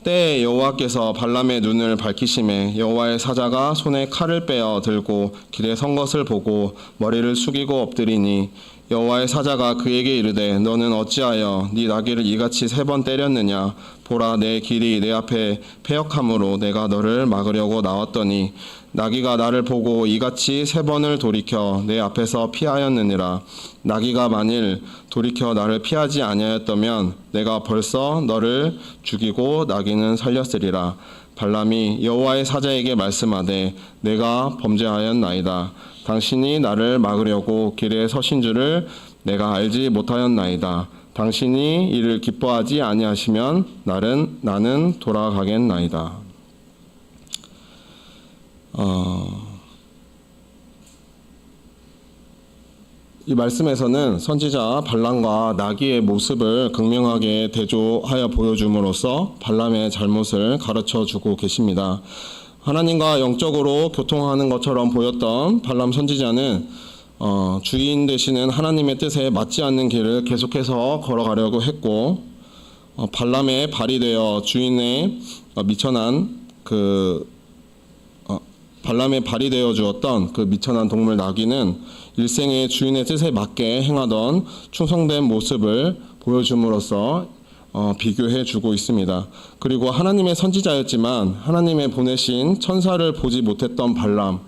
때에 여호와께서 발람의 눈을 밝히심에 여호와의 사자가 손에 칼을 빼어 들고 길에 선 것을 보고 머리를 숙이고 엎드리니 여호와의 사자가 그에게 이르되 너는 어찌하여 네 나귀를 이같이 3번 때렸느냐. 보라, 내 길이 내 앞에 패역함으로 내가 너를 막으려고 나왔더니 나귀가 나를 보고 이같이 3번을 돌이켜 내 앞에서 피하였느니라. 나귀가 만일 돌이켜 나를 피하지 아니하였다면 내가 벌써 너를 죽이고 나귀는 살렸으리라. 발람이 여호와의 사자에게 말씀하되 내가 범죄하였나이다. 당신이 나를 막으려고 길에 서신 줄을 내가 알지 못하였나이다. 당신이 이를 기뻐하지 아니하시면 나는 돌아가겠나이다. 이 말씀에서는 선지자 발람과 나귀의 모습을 극명하게 대조하여 보여줌으로써 발람의 잘못을 가르쳐주고 계십니다. 하나님과 영적으로 교통하는 것처럼 보였던 발람 선지자는 주인 되시는 하나님의 뜻에 맞지 않는 길을 계속해서 걸어가려고 했고, 발람의 발이 되어 주인의 발람의 발이 되어 주었던 그 미천한 동물 나귀는 일생의 주인의 뜻에 맞게 행하던 충성된 모습을 보여줌으로써 비교해 주고 있습니다. 그리고 하나님의 선지자였지만 하나님의 보내신 천사를 보지 못했던 발람,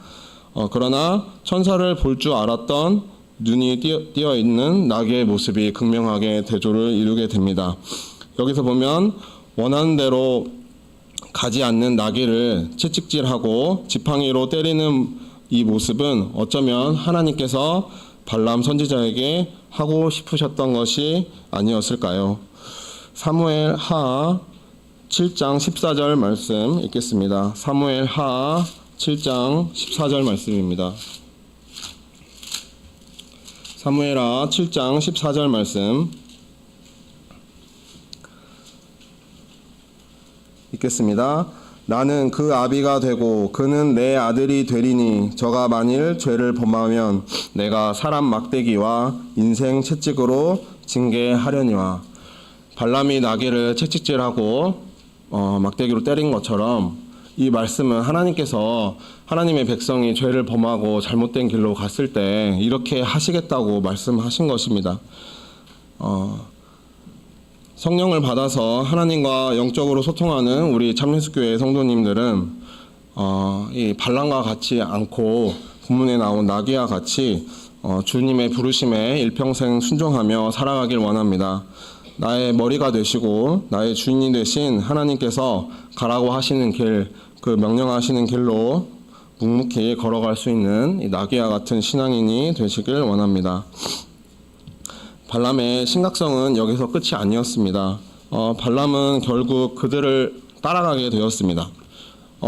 그러나 천사를 볼 줄 알았던 눈이 띄어 있는 나귀의 모습이 극명하게 대조를 이루게 됩니다. 여기서 보면 원하는 대로 가지 않는 나귀를 채찍질하고 지팡이로 때리는 이 모습은 어쩌면 하나님께서 발람 선지자에게 하고 싶으셨던 것이 아니었을까요? 사무엘 하 7장 14절 말씀 읽겠습니다. 사무엘 하 7장 14절 말씀입니다. 사무엘하 7장 14절 말씀 읽겠습니다. 나는 그 아비가 되고 그는 내 아들이 되리니 저가 만일 죄를 범하면 내가 사람 막대기와 인생 채찍으로 징계하려니와. 발람이 나귀를 채찍질하고 막대기로 때린 것처럼 이 말씀은 하나님께서 하나님의 백성이 죄를 범하고 잘못된 길로 갔을 때 이렇게 하시겠다고 말씀하신 것입니다. 성령을 받아서 하나님과 영적으로 소통하는 우리 참예수교회 성도님들은 이 발람과 같이 않고 본문에 나온 나귀와 같이 주님의 부르심에 일평생 순종하며 살아가길 원합니다. 나의 머리가 되시고 나의 주인이 되신 하나님께서 가라고 하시는 길, 그 명령하시는 길로 묵묵히 걸어갈 수 있는 이 나귀와 같은 신앙인이 되시길 원합니다. 발람의 심각성은 여기서 끝이 아니었습니다. 발람은 결국 그들을 따라가게 되었습니다.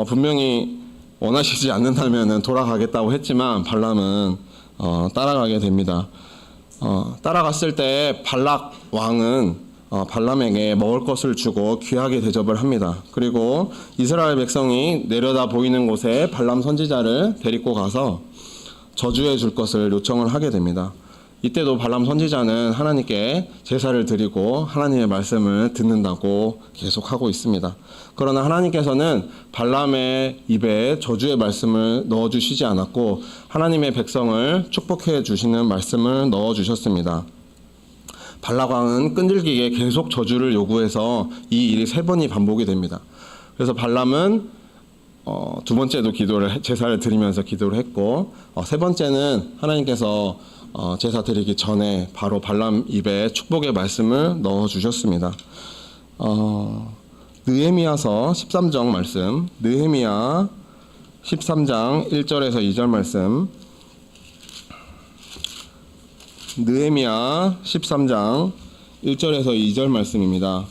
분명히 원하시지 않는다면 돌아가겠다고 했지만 발람은 따라가게 됩니다. 따라갔을 때 발락 왕은 발람에게 먹을 것을 주고 귀하게 대접을 합니다. 그리고 이스라엘 백성이 내려다 보이는 곳에 발람 선지자를 데리고 가서 저주해 줄 것을 요청을 하게 됩니다. 이때도 발람 선지자는 하나님께 제사를 드리고 하나님의 말씀을 듣는다고 계속하고 있습니다. 그러나 하나님께서는 발람의 입에 저주의 말씀을 넣어주시지 않았고 하나님의 백성을 축복해 주시는 말씀을 넣어주셨습니다. 발락왕은 끈질기게 계속 저주를 요구해서 이 일이 3번이 반복이 됩니다. 그래서 발람은 두 번째도 제사를 드리면서 기도를 했고, 세 번째는 하나님께서 제사 드리기 전에 바로 발람 입에 축복의 말씀을 넣어 주셨습니다. 느헤미야서 13장 말씀, 느헤미야 13장 1절에서 2절 말씀, 느헤미야 13장 1절에서 2절 말씀입니다.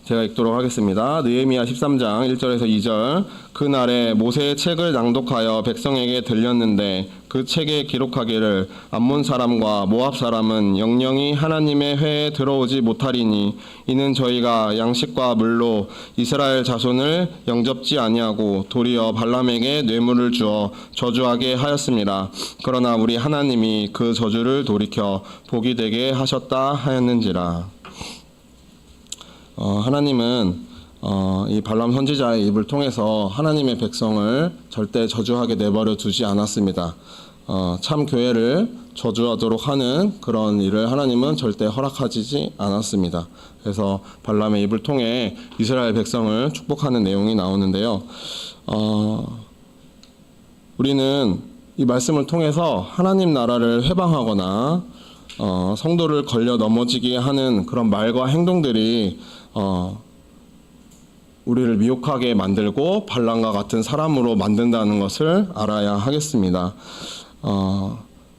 제가 읽도록 하겠습니다. 느헤미야 13장 1절에서 2절. 그날에 모세의 책을 낭독하여 백성에게 들렸는데 그 책에 기록하기를 암몬 사람과 모압 사람은 영영이 하나님의 회에 들어오지 못하리니 이는 저희가 양식과 물로 이스라엘 자손을 영접지 아니하고 도리어 발람에게 뇌물을 주어 저주하게 하였습니다. 그러나 우리 하나님이 그 저주를 돌이켜 복이 되게 하셨다 하였는지라. 하나님은 이 발람 선지자의 입을 통해서 하나님의 백성을 절대 저주하게 내버려 두지 않았습니다. 참 교회를 저주하도록 하는 그런 일을 하나님은 절대 허락하지 않았습니다. 그래서 발람의 입을 통해 이스라엘 백성을 축복하는 내용이 나오는데요. 우리는 이 말씀을 통해서 하나님 나라를 회방하거나 성도를 걸려 넘어지게 하는 그런 말과 행동들이 우리를 미혹하게 만들고 발람과 같은 사람으로 만든다는 것을 알아야 하겠습니다.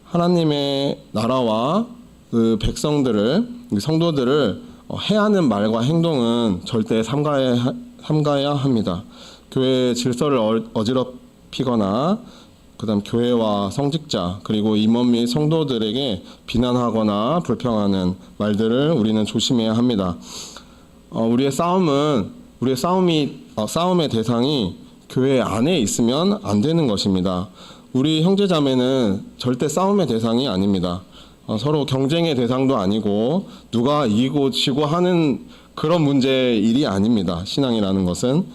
하나님의 나라와 그 백성들을, 성도들을 해하는 말과 행동은 절대 삼가야 합니다. 교회의 질서를 어지럽히거나 그다음 교회와 성직자 그리고 임원 및 성도들에게 비난하거나 불평하는 말들을 우리는 조심해야 합니다. 우리의 싸움의 대상이 교회 안에 있으면 안 되는 것입니다. 우리 형제자매는 절대 싸움의 대상이 아닙니다. 서로 경쟁의 대상도 아니고 누가 이기고 지고 하는 그런 일이 아닙니다. 신앙이라는 것은.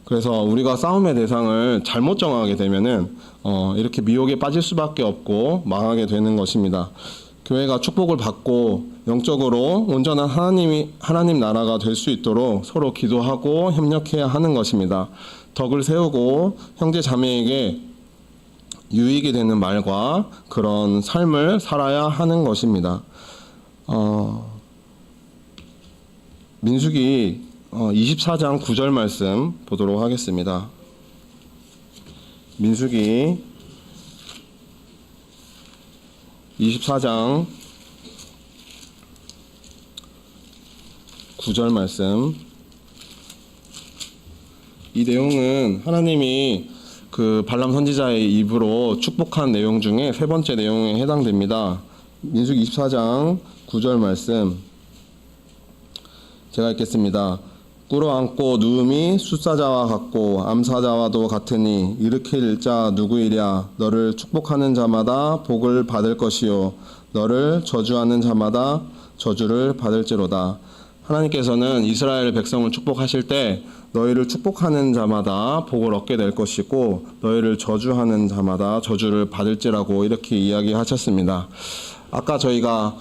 그래서 우리가 싸움의 대상을 잘못 정하게 되면은 이렇게 미혹에 빠질 수밖에 없고 망하게 되는 것입니다. 교회가 축복을 받고 영적으로 온전한 하나님 나라가 될 수 있도록 서로 기도하고 협력해야 하는 것입니다. 덕을 세우고 형제 자매에게 유익이 되는 말과 그런 삶을 살아야 하는 것입니다. 민수기 24장 9절 말씀 보도록 하겠습니다. 민수기 24장 9절 말씀. 이 내용은 하나님이 그 발람 선지자의 입으로 축복한 내용 중에 3번째 내용에 해당됩니다. 민수기 24장 9절 말씀 제가 읽겠습니다. 꿇어앉고 누움이 숫사자와 같고 암사자와도 같으니 일으킬 자 누구이랴. 너를 축복하는 자마다 복을 받을 것이요 너를 저주하는 자마다 저주를 받을지로다. 하나님께서는 이스라엘 백성을 축복하실 때 너희를 축복하는 자마다 복을 얻게 될 것이고 너희를 저주하는 자마다 저주를 받을지라고 이렇게 이야기하셨습니다. 아까 저희가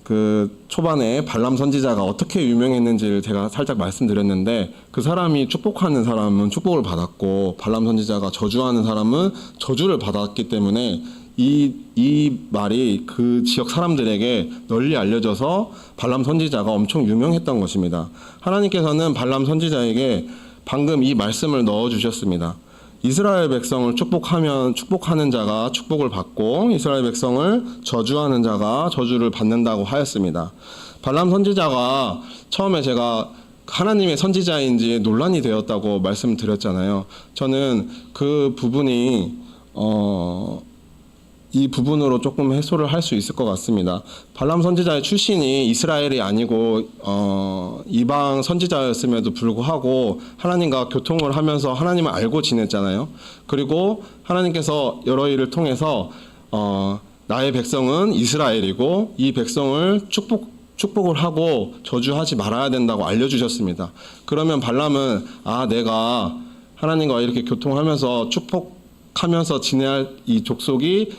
그 초반에 발람 선지자가 어떻게 유명했는지를 제가 살짝 말씀드렸는데 그 사람이 축복하는 사람은 축복을 받았고 발람 선지자가 저주하는 사람은 저주를 받았기 때문에 이 말이 그 지역 사람들에게 널리 알려져서 발람 선지자가 엄청 유명했던 것입니다. 하나님께서는 발람 선지자에게 방금 이 말씀을 넣어주셨습니다. 이스라엘 백성을 축복하는 자가 축복을 받고 이스라엘 백성을 저주하는 자가 저주를 받는다고 하였습니다. 발람 선지자가 처음에 제가 하나님의 선지자인지 논란이 되었다고 말씀드렸잖아요. 저는 그 부분이 이 부분으로 조금 해소를 할 수 있을 것 같습니다. 발람 선지자의 출신이 이스라엘이 아니고 이방 선지자였음에도 불구하고 하나님과 교통을 하면서 하나님을 알고 지냈잖아요. 그리고 하나님께서 여러 일을 통해서 나의 백성은 이스라엘이고 이 백성을 축복을 하고 저주하지 말아야 된다고 알려주셨습니다. 그러면 발람은 내가 하나님과 이렇게 교통하면서 축복하면서 지내야 할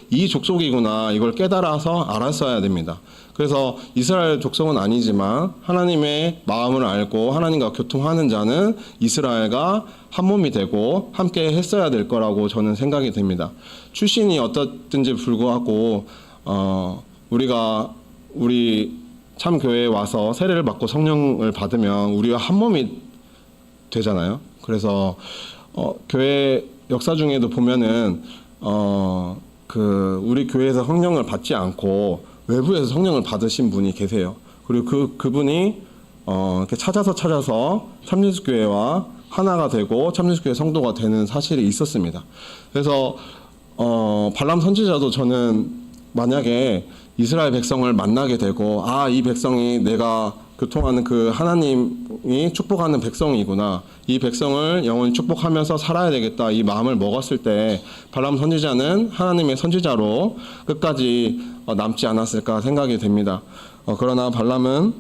이 족속이구나, 이걸 깨달아서 알았어야 됩니다. 그래서 이스라엘 족속은 아니지만 하나님의 마음을 알고 하나님과 교통하는 자는 이스라엘과 한 몸이 되고 함께 했어야 될 거라고 저는 생각이 됩니다. 출신이 어떻든지 불구하고 우리 참 교회에 와서 세례를 받고 성령을 받으면 우리와 한 몸이 되잖아요. 그래서 교회 역사 중에도 보면은 우리 교회에서 성령을 받지 않고 외부에서 성령을 받으신 분이 계세요. 그리고 그분이 이렇게 찾아서 참예수교회와 하나가 되고 참예수교회 성도가 되는 사실이 있었습니다. 그래서 발람 선지자도 저는 만약에 이스라엘 백성을 만나게 되고 이 백성이 내가 교통하는 그 하나님이 축복하는 백성이구나, 이 백성을 영원히 축복하면서 살아야 되겠다, 이 마음을 먹었을 때 발람 선지자는 하나님의 선지자로 끝까지 남지 않았을까 생각이 됩니다. 그러나 발람은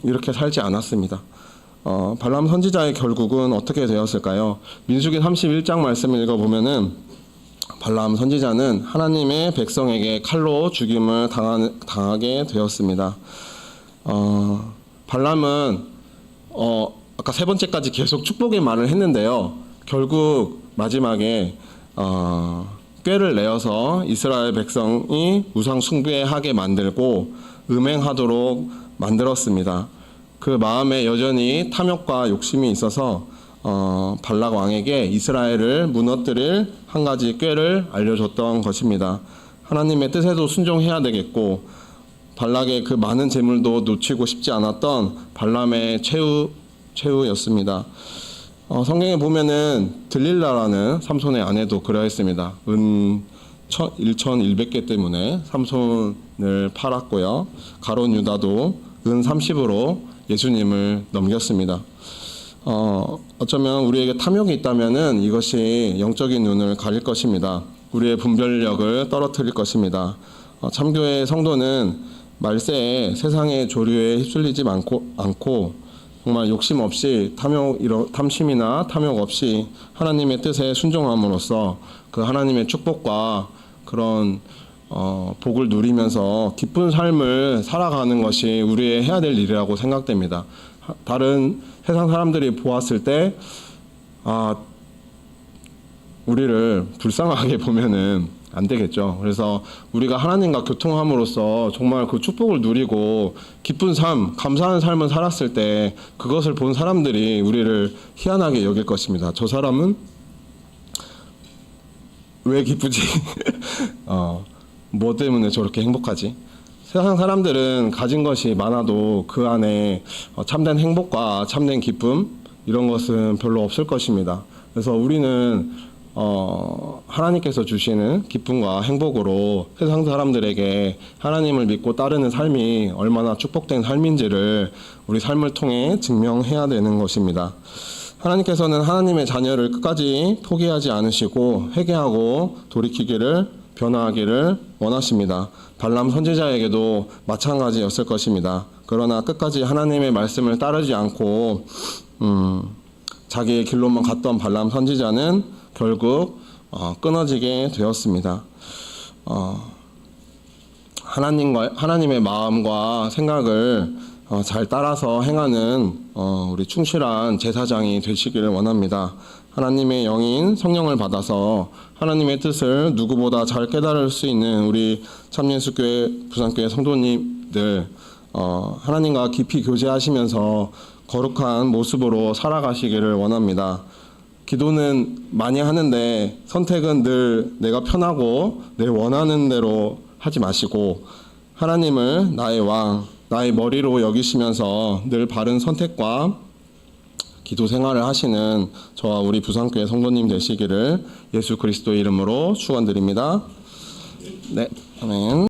이렇게 살지 않았습니다. 발람 선지자의 결국은 어떻게 되었을까요? 민수기 31장 말씀을 읽어보면은 발람 선지자는 하나님의 백성에게 칼로 죽임을 당하게 되었습니다. 발람은 아까 세 번째까지 계속 축복의 말을 했는데요. 결국 마지막에 꾀를 내어서 이스라엘 백성이 우상 숭배하게 만들고 음행하도록 만들었습니다. 그 마음에 여전히 탐욕과 욕심이 있어서 발락 왕에게 이스라엘을 무너뜨릴 한 가지 꾀를 알려줬던 것입니다. 하나님의 뜻에도 순종해야 되겠고 발락의 그 많은 재물도 놓치고 싶지 않았던 발람의 최후였습니다. 성경에 보면은 들릴라라는 삼손의 아내도 그러했습니다. 은 1,100개 때문에 삼손을 팔았고요. 가룟 유다도 은 30으로 예수님을 넘겼습니다. 어쩌면 우리에게 탐욕이 있다면은 이것이 영적인 눈을 가릴 것입니다. 우리의 분별력을 떨어뜨릴 것입니다. 참교회 성도는 말세에 세상의 조류에 휩쓸리지 않고 정말 욕심 없이 탐심이나 탐욕 없이 하나님의 뜻에 순종함으로써 그 하나님의 축복과 그런 복을 누리면서 기쁜 삶을 살아가는 것이 우리의 해야 될 일이라고 생각됩니다. 다른 세상 사람들이 보았을 때 우리를 불쌍하게 보면은 안 되겠죠. 그래서 우리가 하나님과 교통함으로써 정말 그 축복을 누리고 기쁜 삶, 감사한 삶을 살았을 때 그것을 본 사람들이 우리를 희한하게 여길 것입니다. 저 사람은 왜 기쁘지? 뭐 때문에 저렇게 행복하지? 세상 사람들은 가진 것이 많아도 그 안에 참된 행복과 참된 기쁨 이런 것은 별로 없을 것입니다. 그래서 우리는 하나님께서 주시는 기쁨과 행복으로 세상 사람들에게 하나님을 믿고 따르는 삶이 얼마나 축복된 삶인지를 우리 삶을 통해 증명해야 되는 것입니다. 하나님께서는 하나님의 자녀를 끝까지 포기하지 않으시고 회개하고 돌이키기를 변화하기를 원하십니다. 발람 선지자에게도 마찬가지였을 것입니다. 그러나 끝까지 하나님의 말씀을 따르지 않고 자기의 길로만 갔던 발람 선지자는 결국 끊어지게 되었습니다. 하나님의 마음과 생각을 잘 따라서 행하는 우리 충실한 제사장이 되시기를 원합니다. 하나님의 영인 성령을 받아서 하나님의 뜻을 누구보다 잘 깨달을 수 있는 우리 참예수교회 부산교회 성도님들 하나님과 깊이 교제하시면서 거룩한 모습으로 살아가시기를 원합니다. 기도는 많이 하는데 선택은 늘 내가 편하고 내 원하는 대로 하지 마시고 하나님을 나의 왕, 나의 머리로 여기시면서 늘 바른 선택과 기도 생활을 하시는 저와 우리 부산교회 성도님 되시기를 예수 그리스도의 이름으로 축원드립니다. 네, 아멘.